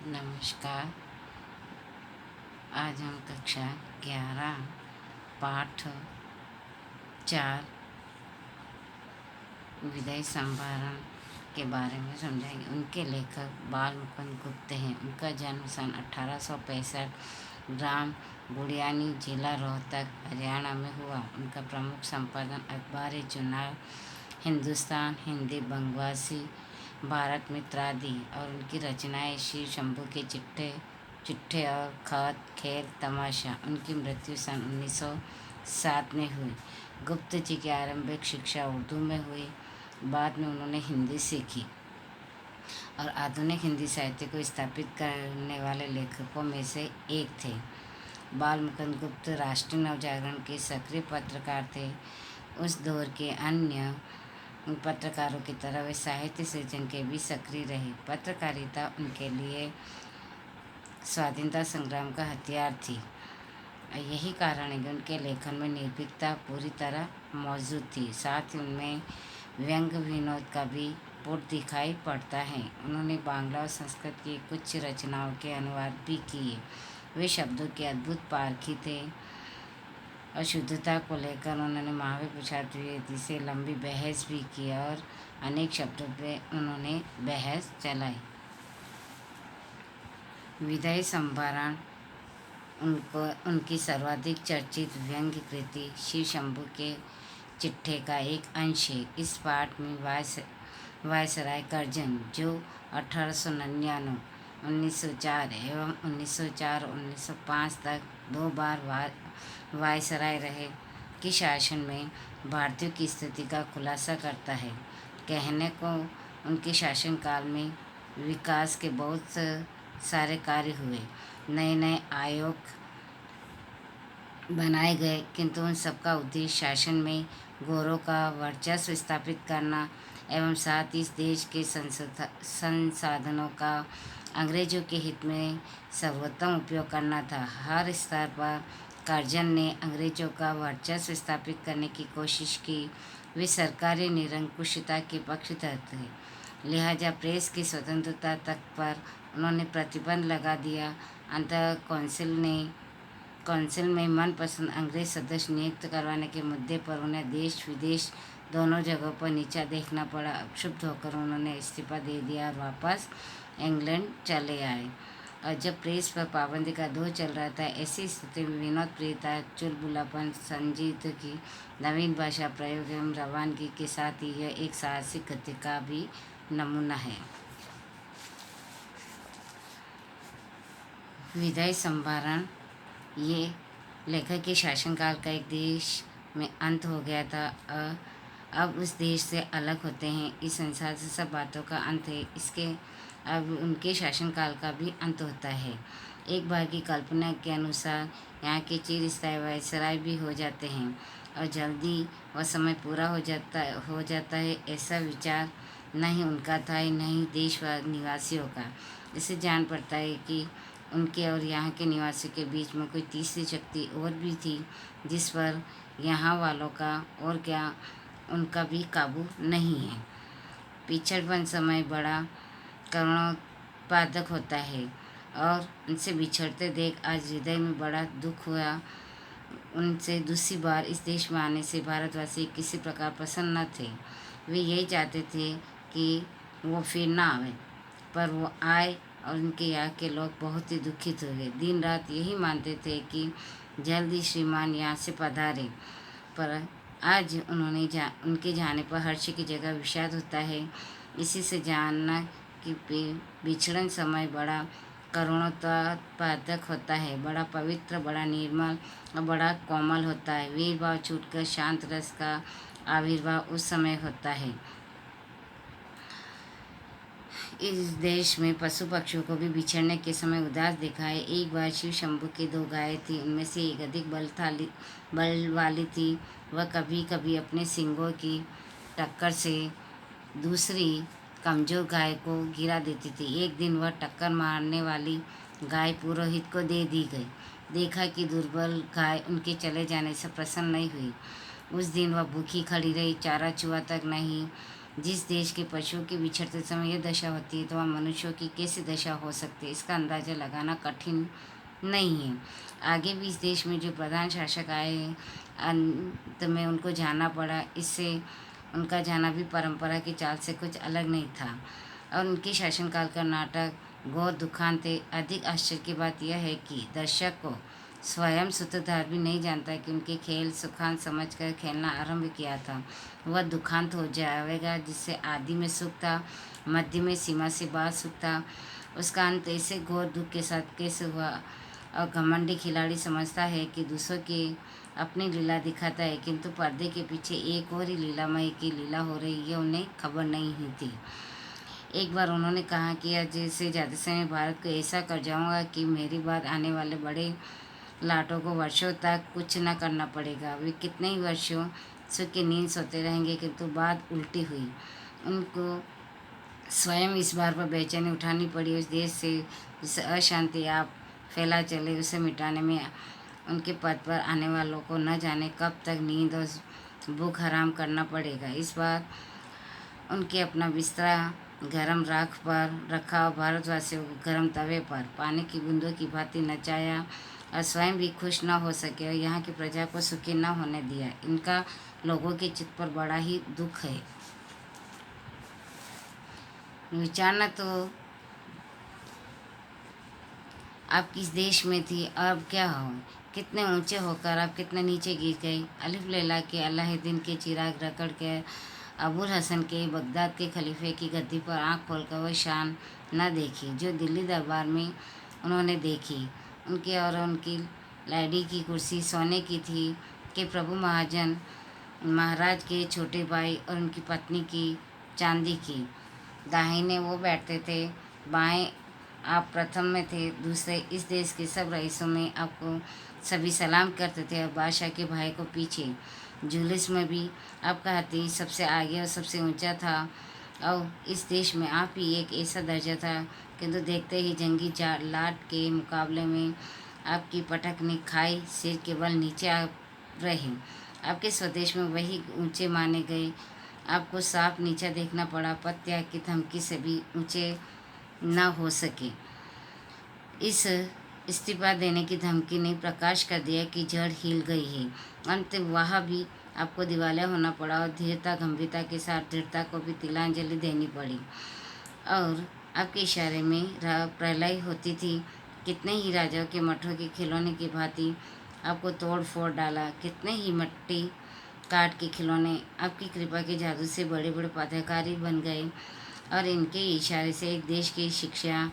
नमस्कार। आज हम कक्षा 11 पाठ 4 विदय संभारण के बारे में समझाएंगे। उनके लेखक बाल मुकुंद गुप्त हैं। उनका जन्म सन 1865 ग्राम बुढ़ियानी, जिला रोहतक, हरियाणा में हुआ। उनका प्रमुख संपादन अखबार चुनाव, हिंदुस्तान, हिंदी, बंगवासी, भारत मित्र आदि, और उनकी रचनाएं शिव शंभू के चिट्ठे और खत, खेल तमाशा। उनकी मृत्यु सन 1907 में हुई। गुप्त जी की आरंभिक शिक्षा उर्दू में हुई। बाद में उन्होंने हिंदी सीखी और आधुनिक हिंदी साहित्य को स्थापित करने वाले लेखकों में से एक थे। बाल मुकुंद गुप्त राष्ट्रीय नवजागरण के सक्रिय पत्रकार थे। उस दौर के अन्य पत्रकारों की तरह वे साहित्य सृजन के भी सक्रिय रहे। पत्रकारिता उनके लिए स्वाधीनता संग्राम का हथियार थी। यही कारण है कि उनके लेखन में निर्भीकता पूरी तरह मौजूद थी। साथ ही उनमें व्यंग्य विनोद का भी पुट दिखाई पड़ता है। उन्होंने बांग्ला और संस्कृत की कुछ रचनाओं के अनुवाद भी किए। वे शब्दों के अद्भुत पारखी थे और शुद्धता को लेकर उन्होंने महावीर प्रसाद द्विवेदी से लंबी बहस भी की और अनेक शब्दों पे उन्होंने बहस चलाई। विदय संभारण उनकी सर्वाधिक चर्चित व्यंग्य कृति शिव शंभू के चिट्ठे का एक अंश है। इस पाठ में वायसराय कर्जन, जो 1899, 1904 एवं 1904-1905 तक 2 बार वायसराय रहे, के शासन में भारतीयों की स्थिति का खुलासा करता है। कहने को उनके शासनकाल में विकास के बहुत सारे कार्य हुए, नए नए आयोग बनाए गए, किंतु उन सबका उद्देश्य शासन में गोरों का वर्चस्व स्थापित करना एवं साथ ही इस देश के संसाधनों का अंग्रेजों के हित में सर्वोत्तम उपयोग करना था। हर स्तर पर कर्जन ने अंग्रेजों का वर्चस्व स्थापित करने की कोशिश की। वे सरकारी निरंकुशता के पक्षधर थे, लिहाजा प्रेस की स्वतंत्रता तक पर उन्होंने प्रतिबंध लगा दिया। अंततः कौंसिल में मनपसंद अंग्रेज सदस्य नियुक्त करवाने के मुद्दे पर उन्हें देश विदेश दोनों जगहों पर नीचा देखना पड़ा। क्षुब्ध होकर उन्होंने इस्तीफा दे दिया और वापस इंग्लैंड चले आए। और जब प्रेस पर पाबंदी का दौर चल रहा था, ऐसी स्थिति में विनोद प्रियता, चुलबुलापन, संजीदगी, नवीन भाषा प्रयोग एवं रवानगी के साथ ही यह एक साहसिक गति का भी नमूना है। विदय संभारण ये लेखक के शासनकाल का एक देश में अंत हो गया था। अब उस देश से अलग होते हैं। इस संसार से सब बातों का अंत है। इसके अब उनके शासनकाल का भी अंत होता है। एक बार की कल्पना के अनुसार यहाँ के चिरस्थायी वायसराय भी हो जाते हैं और जल्दी वह समय पूरा हो जाता है। ऐसा विचार न ही उनका था, न ही देश निवासियों का। इससे जान पड़ता है कि उनके और यहाँ के निवासियों के बीच में कोई तीसरी शक्ति और भी थी, जिस पर यहाँ वालों का और क्या उनका भी काबू नहीं है। पिछड़पन समय बड़ा करुणोत्पादक होता है और उनसे बिछड़ते देख आज हृदय में बड़ा दुख हुआ। उनसे दूसरी बार इस देश में आने से भारतवासी किसी प्रकार प्रसन्न न थे। वे यही चाहते थे कि वो फिर ना आवे, पर वो आए और उनके यहाँ के लोग बहुत ही दुखित हो गए। दिन रात यही मानते थे कि जल्दी श्रीमान यहाँ से पधारे, पर आज उनके जाने पर हर्ष की जगह विषाद होता है। इसी से जानना कि विछड़न समय बड़ा करुणोत्पादक होता है, बड़ा पवित्र, बड़ा निर्मल और बड़ा कोमल होता है। वीर भाव छूटकर शांत रस का आविर्भाव उस समय होता है। इस देश में पशु पक्षियों को भी बिछड़ने के समय उदास देखा है। एक बार शिव शंभू की 2 गायें थी। उनमें से एक अधिक बल वाली थी। वह कभी कभी अपने सींगों की टक्कर से दूसरी कमजोर गाय को गिरा देती थी। एक दिन वह टक्कर मारने वाली गाय पुरोहित को दे दी गई। देखा कि दुर्बल गाय उनके चले जाने से प्रसन्न नहीं हुई। उस दिन वह भूखी खड़ी रही, चारा चुआ तक नहीं। जिस देश के पशुओं के बिछड़ते समय यह दशा होती है तो वहाँ मनुष्यों की कैसी दशा हो सकती है, इसका अंदाज़ा लगाना कठिन नहीं है। आगे भी इस देश में जो प्रधान शासक आए हैं, अंत में उनको जाना पड़ा। इससे उनका जाना भी परंपरा की चाल से कुछ अलग नहीं था और उनके शासनकाल का नाटक घोर दुखांत है। अधिक आश्चर्य की बात यह है कि दर्शक को स्वयं सूत्रधार भी नहीं जानता कि उनके खेल सुखांत समझकर खेलना आरंभ किया था वह दुखांत हो जाएगा, जिससे आदि में सुख था, मध्य में सीमा से बाहर सुख था, उसका अंत ऐसे घोर दुख के साथ कैसे हुआ। और घमंडी खिलाड़ी समझता है कि दूसरों की अपनी लीला दिखाता है, किंतु पर्दे के पीछे एक और ही लीलामय की लीला हो रही है, उन्हें खबर नहीं ही थी। एक बार उन्होंने कहा कि आज से जाते समय भारत को ऐसा कर जाऊंगा कि मेरी बात आने वाले बड़े लाटों को वर्षों तक कुछ न करना पड़ेगा। वे कितने ही वर्षों सुख की नींद सोते रहेंगे, किंतु बात उल्टी हुई। उनको स्वयं इस बार पर बेचैनी उठानी पड़ी। उस देश से जिसे अशांति आप फैला चले, उसे मिटाने में उनके पद पर आने वालों को न जाने कब तक नींद और भूख हराम करना पड़ेगा। इस बार उनके अपना बिस्तरा गरम राख पर रखा और भारतवासियों को गरम तवे पर पानी की बूंदों की भांति नचाया और स्वयं भी खुश न हो सके और यहाँ की प्रजा को सुखी न होने दिया। इनका लोगों के चित्त पर बड़ा ही दुख है। विचारना तो आप किस देश में थी और अब क्या हो, कितने ऊंचे होकर आप कितने नीचे गिर गए। अलिफ लैला के अलाउद्दीन के चिराग रगड़ के अबुल हसन के बगदाद के खलीफे की गद्दी पर आंख खोलकर वह शान न देखी जो दिल्ली दरबार में उन्होंने देखी। उनके और उनकी लैडी की कुर्सी सोने की थी कि प्रभु महाजन महाराज के छोटे भाई और उनकी पत्नी की चांदी की। दाहिने वो बैठते थे, बाएं आप प्रथम में थे, दूसरे इस देश के सब रईसों में आपको सभी सलाम करते थे और बादशाह के भाई को पीछे। जुलूस में भी आपका हाथी सबसे आगे और सबसे ऊंचा था और इस देश में आप ही एक ऐसा दर्जा था, किंतु देखते ही जंगी लाट के मुकाबले में आपकी पटकनी खाई सिर के बल नीचे आ रहे। आपके स्वदेश में वही ऊंचे माने गए, आपको साफ नीचा देखना पड़ा। पद त्याग की धमकी से भी ऊंचे न हो सके। इस इस्तीफा देने की धमकी ने प्रकाश कर दिया कि जड़ हिल गई है। अंत वहाँ भी आपको दिवालिया होना पड़ा और धीरता गंभीरता के साथ दृढ़ता को भी तिलांजलि देनी पड़ी और आपके इशारे में प्रलय होती थी। कितने ही राजाओं के मठों के खिलौने की भांति आपको तोड़ फोड़ डाला। कितने ही मट्टी काट के खिलौने आपकी कृपा के जादू से बड़े बड़े पदाधिकारी बन गए और इनके इशारे से एक देश की शिक्षा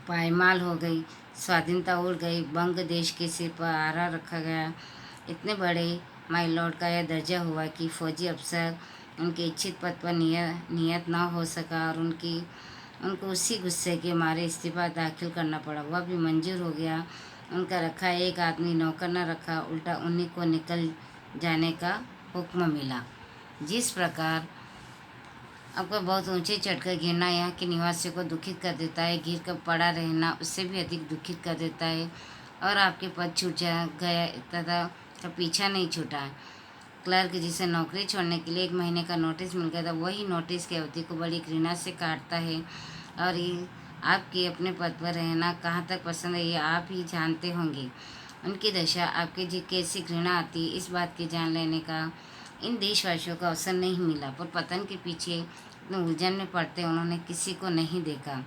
पायमाल हो गई, स्वाधीनता उड़ गई, बंग देश के सिर पर आरा रखा गया। इतने बड़े माई लॉर्ड का यह दर्जा हुआ कि फौजी अफसर उनके इच्छित पद पर नियत न हो सका और उनको उसी गुस्से के मारे इस्तीफा दाखिल करना पड़ा। वह भी मंजूर हो गया। उनका रखा एक आदमी नौकर न रखा, उल्टा उन्हीं को निकल जाने का हुक्म मिला। जिस प्रकार आपको बहुत ऊंचे चढ़कर गिरना यहाँ के निवासियों को दुखित कर देता है, गिर कर पड़ा रहना उससे भी अधिक दुखित कर देता है और आपके पद छूट गया तथा तो पीछा नहीं छूटा। क्लर्क जिसे नौकरी छोड़ने के लिए 1 महीने का नोटिस मिल गया था, वही नोटिस की अवधि को बड़ी घृणा से काटता है और ये आपके अपने पद पर रहना कहाँ तक पसंद है ये आप ही जानते होंगे। उनकी दशा आपके जी कैसी घृणा आती है, इस बात के जान लेने का इन देशवासियों को अवसर नहीं मिला, पर पतन के पीछे इतने उलझन में पड़ते उन्होंने किसी को नहीं देखा।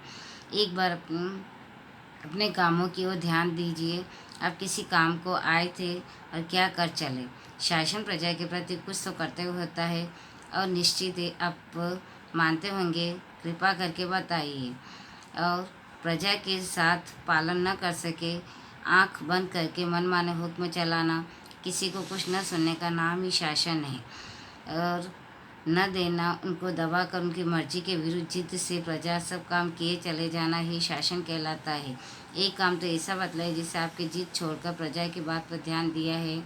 एक बार अपने कामों की ओर ध्यान दीजिए। आप किसी काम को आए थे और क्या कर चले। शासन प्रजा के प्रति कुछ तो कर्तव्य होता है और निश्चित है आप मानते होंगे। कृपा करके बताइए। और प्रजा के साथ पालन न कर सके, आंख बंद करके मनमाने हुक्म चलाना, किसी को कुछ न सुनने का नाम ही शासन है और न देना, उनको दबाकर उनकी मर्जी के विरुद्ध जिद से प्रजा सब काम किए चले जाना ही शासन कहलाता है। एक काम तो ऐसा बतलाइए जिससे आपकी जिद छोड़कर प्रजा की बात पर ध्यान दिया है।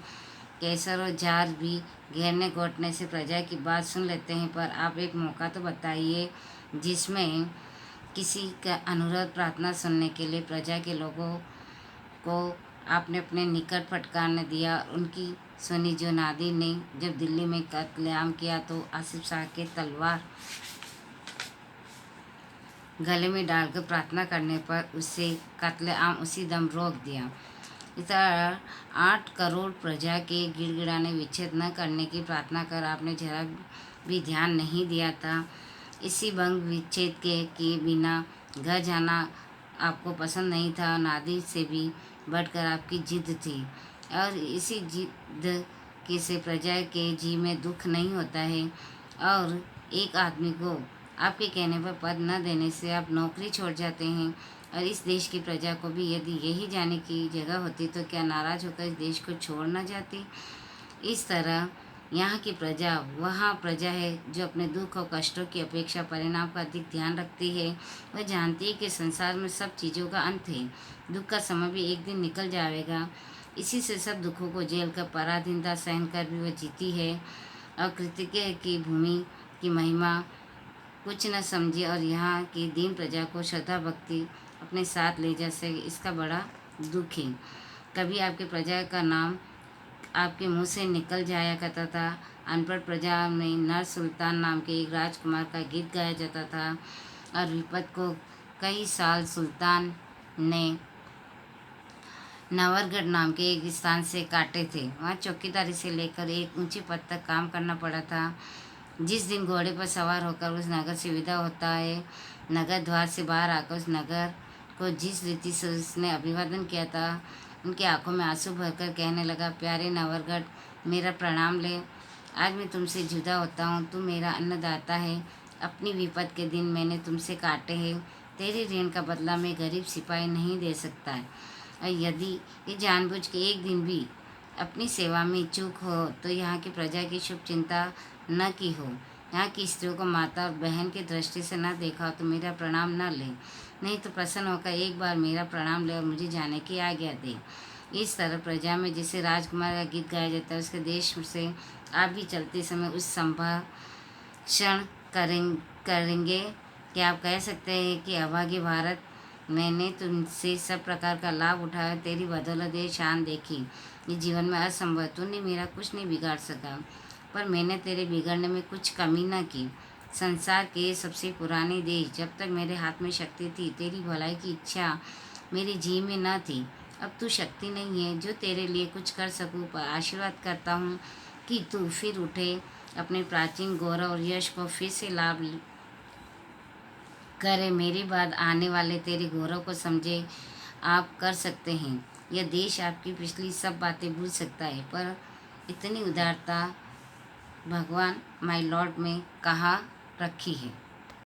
कैसर और जार भी घेरने घोटने से प्रजा की बात सुन लेते हैं, पर आप एक मौका तो बताइए जिसमें किसी का अनुरोध प्रार्थना सुनने के लिए प्रजा के लोगों को आपने अपने निकट फटकारने दिया, उनकी सुनी जो नादिर ने जब दिल्ली में कत्लेआम किया तो आसिफ शाह के तलवार गले में डालकर प्रार्थना करने पर उसे कत्लेआम उसी दम रोक दिया। इस तरह 8 करोड़ प्रजा के गिड़गिड़ाने विच्छेद न करने की प्रार्थना कर आपने जरा भी ध्यान नहीं दिया था। इसी भंग विच्छेद के बिना घर जाना आपको पसंद नहीं था। नादिर से भी बढ़कर आपकी जिद थी और इसी जिद के से प्रजा के जी में दुख नहीं होता है और एक आदमी को आपके कहने पर पद न देने से आप नौकरी छोड़ जाते हैं। और इस देश की प्रजा को भी यदि यही जाने की जगह होती तो क्या नाराज होकर इस देश को छोड़ न जाती। इस तरह यहाँ की प्रजा वहाँ प्रजा है जो अपने दुख और कष्टों की अपेक्षा परिणाम का अधिक ध्यान रखती है। वह जानती है कि संसार में सब चीज़ों का अंत है, दुख का समय भी एक दिन निकल जाएगा। इसी से सब दुखों को झेल कर पराधीनता सहन कर भी वह जीती है और कृतज्ञ की भूमि की महिमा कुछ न समझी और यहाँ की दीन प्रजा को श्रद्धा भक्ति अपने साथ ले जा सके, इसका बड़ा दुख है। कभी आपके प्रजा का नाम आपके मुंह से निकल जाया करता था। अनपढ़ प्रजा में नर सुल्तान नाम के एक राजकुमार का गीत गाया जाता था और विपत को कई साल सुल्तान ने नवरगढ़ नाम के एक स्थान से काटे थे। वहाँ चौकीदारी से लेकर एक ऊंचे पद तक काम करना पड़ा था। जिस दिन घोड़े पर सवार होकर उस नगर से विदा होता है, नगर द्वार से बाहर आकर उस नगर को जिस रीति से उसने अभिवादन किया था, उनकी आंखों में आंसू भरकर कहने लगा, प्यारे नवरगढ़, मेरा प्रणाम ले। आज मैं तुमसे जुदा होता हूँ, तू मेरा अन्नदाता है। अपनी विपद के दिन मैंने तुमसे काटे हैं। तेरी ऋण का बदला मैं गरीब सिपाही नहीं दे सकता है। और यदि ये जानबूझ के एक दिन भी अपनी सेवा में चूक हो तो यहाँ की प्रजा की शुभ चिंता न की हो, यहाँ की स्त्रियों को माता और बहन की दृष्टि से न देखा हो तो मेरा प्रणाम न ले, नहीं तो प्रसन्न होकर एक बार मेरा प्रणाम ले और मुझे जाने की आज्ञा दे। इस तरह प्रजा में जिसे राजकुमार का गीत गाया जाता है, उसके देश से आप भी चलते समय उस संभाषण करेंगे कि आप कह सकते हैं कि अभागे भारत, मैंने तुमसे सब प्रकार का लाभ उठाया, तेरी बदौलत ये शान देखी। ये जीवन में असंभव, तूने मेरा कुछ नहीं बिगाड़ सका, पर मैंने तेरे बिगड़ने में कुछ कमी न की। संसार के सबसे पुराने देश, जब तक मेरे हाथ में शक्ति थी, तेरी भलाई की इच्छा मेरे जी में न थी। अब तू शक्ति नहीं है जो तेरे लिए कुछ कर सकूं, पर आशीर्वाद करता हूँ कि तू फिर उठे, अपने प्राचीन गौरव और यश को फिर से लाभ करे, मेरे बाद आने वाले तेरे गौरव को समझे। आप कर सकते हैं। यह देश आपकी पिछली सब बातें भूल सकता है, पर इतनी उदारता भगवान माय लॉर्ड में कहाँ रखी है।